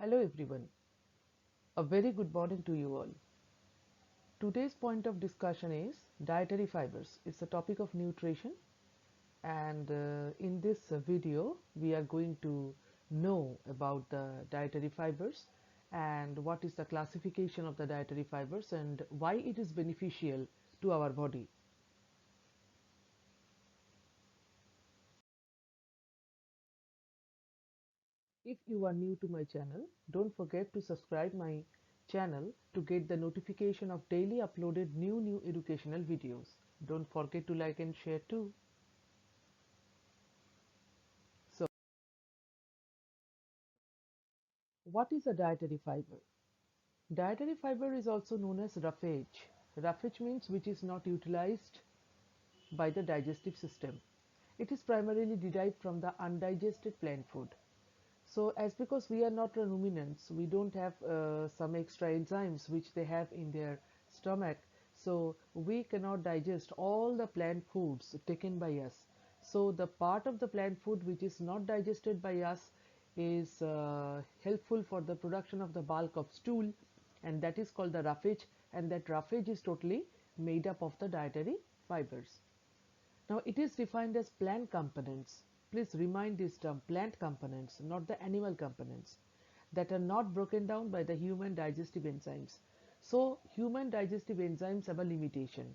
Hello everyone, a very good morning to you all. Today's point of discussion is dietary fibers. It's a topic of nutrition, and in this video we are going to know about the dietary fibers and what is the classification of the dietary fibers and why it is beneficial to our body. If you are new to my channel, don't forget to subscribe my channel to get the notification of daily uploaded new educational videos. Don't forget to like and share too. So, what is a dietary fiber? Dietary fiber is also known as roughage. Roughage means which is not utilized by the digestive system. It is primarily derived from the undigested plant food. So as because we are not ruminants, we don't have some extra enzymes which they have in their stomach. So we cannot digest all the plant foods taken by us. So the part of the plant food which is not digested by us is helpful for the production of the bulk of stool, and that is called the roughage, and that roughage is totally made up of the dietary fibers. Now it is defined as plant components. Please remind this term, plant components, not the animal components, that are not broken down by the human digestive enzymes. So human digestive enzymes have a limitation.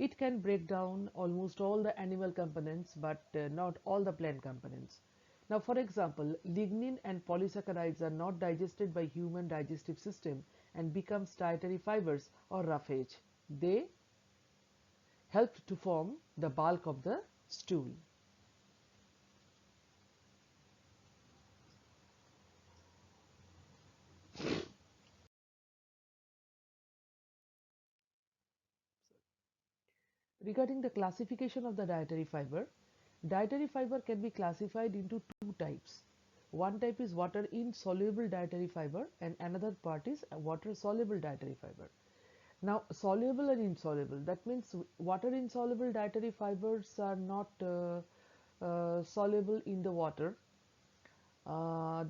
It can break down almost all the animal components, but not all the plant components. Now, for example, lignin and polysaccharides are not digested by human digestive system and becomes dietary fibers or roughage. They help to form the bulk of the stool. Regarding the classification of the dietary fiber can be classified into two types. One type is water insoluble dietary fiber and another part is water soluble dietary fiber. Now, soluble and insoluble, that means water insoluble dietary fibers are not soluble in the water.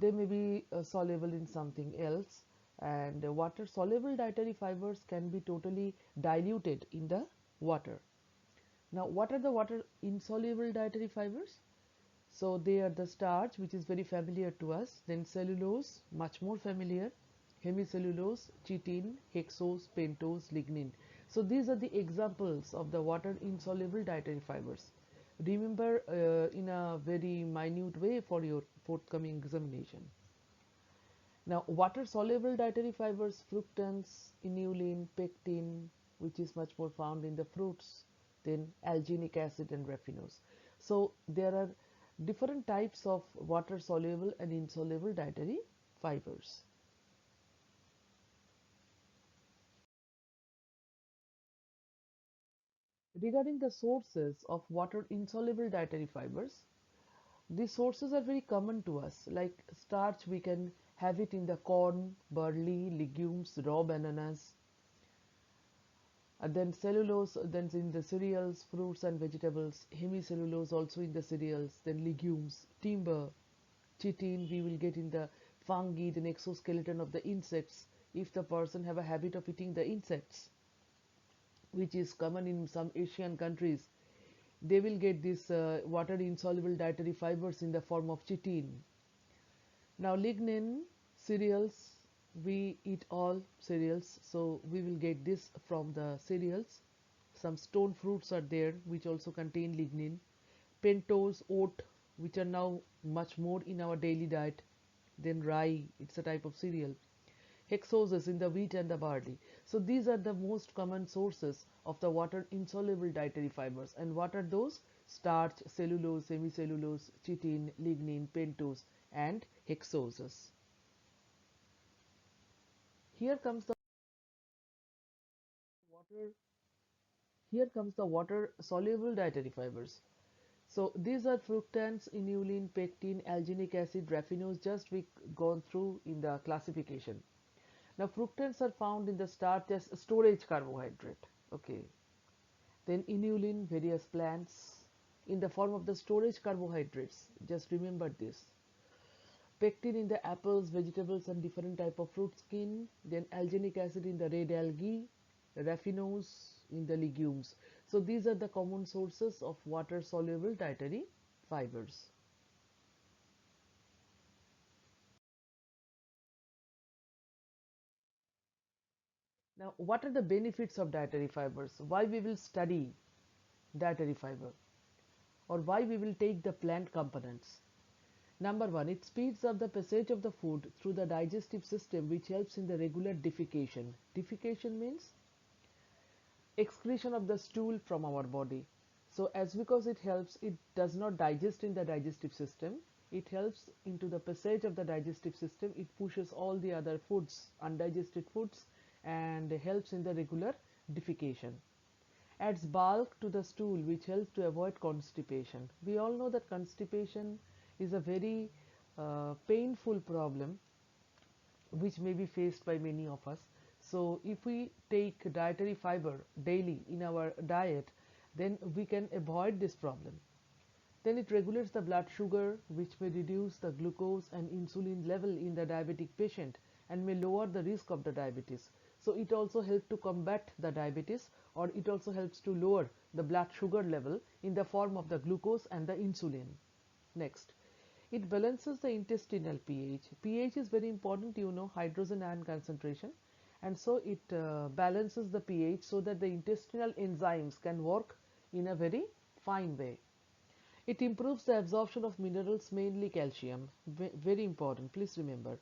They may be soluble in something else, and water soluble dietary fibers can be totally diluted in the water. Now, what are the water insoluble dietary fibers? So, they are the starch, which is very familiar to us, then cellulose, much more familiar, hemicellulose, chitin, hexose, pentose, lignin. So, these are the examples of the water insoluble dietary fibers. Remember in a very minute way for your forthcoming examination. Now, water soluble dietary fibers, fructans, inulin, pectin, which is much more found in the fruits, then alginic acid and raffinose. So, there are different types of water soluble and insoluble dietary fibers. Regarding the sources of water insoluble dietary fibers, these sources are very common to us. Like starch, we can have it in the corn, barley, legumes, raw bananas, and then cellulose, then in the cereals, fruits and vegetables, hemicellulose also in the cereals, then legumes, timber, chitin we will get in the fungi, the exoskeleton of the insects, if the person have a habit of eating the insects, which is common in some Asian countries, they will get this water insoluble dietary fibers in the form of chitin. Now lignin, cereals, we eat all cereals, so we will get this from the cereals. Some stone fruits are there which also contain lignin. Pentose, oat, which are now much more in our daily diet. Then rye, it's a type of cereal. Hexoses in the wheat and the barley. So these are the most common sources of the water insoluble dietary fibers. And what are those? Starch, cellulose, semicellulose, chitin, lignin, pentose, and hexoses. Here comes the water. Here comes the water soluble dietary fibers. So these are fructans, inulin, pectin, alginic acid, raffinose. Just we gone through in the classification. Now fructans are found in the starch as storage carbohydrate. Okay. Then inulin, various plants in the form of the storage carbohydrates. Just remember this. pectin in the apples, vegetables, and different type of fruit skin, then alginic acid in the red algae, raffinose in the legumes. So these are the common sources of water soluble dietary fibers. Now, what are the benefits of dietary fibers? Why we will study dietary fiber, or why we will take the plant components? Number one, it speeds up the passage of the food through the digestive system, which helps in the regular defecation. Defecation means excretion of the stool from our body. So as because it helps, it does not digest in the digestive system. It helps into the passage of the digestive system. It pushes all the other foods, undigested foods, and helps in the regular defecation. Adds bulk to the stool, which helps to avoid constipation. We all know that constipation is a very painful problem which may be faced by many of us. So if we take dietary fiber daily in our diet, then we can avoid this problem. Then it regulates the blood sugar, which may reduce the glucose and insulin level in the diabetic patient and may lower the risk of the diabetes. So it also helps to combat the diabetes, or it also helps to lower the blood sugar level in the form of the glucose and the insulin. Next, it balances the intestinal pH. pH is very important, you know, hydrogen ion concentration, and so it balances the pH so that the intestinal enzymes can work in a very fine way. It improves the absorption of minerals, mainly calcium. Very important, please remember.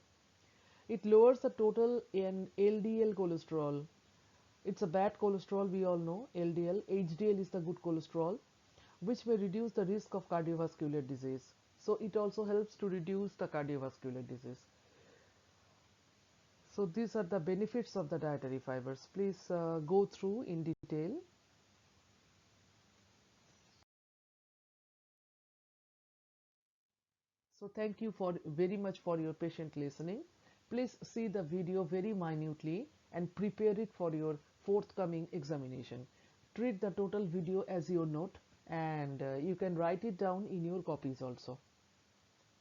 It lowers the total in LDL cholesterol. It's a bad cholesterol, we all know, LDL. HDL is the good cholesterol, which may reduce the risk of cardiovascular disease. So it also helps to reduce the cardiovascular disease. So these are the benefits of the dietary fibers. Please go through in detail. So thank you for very much for your patient listening. Please see the video very minutely and prepare it for your forthcoming examination. Treat the total video as your note, and you can write it down in your copies also.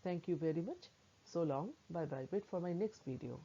Thank you very much. So long. Bye bye. Wait for my next video.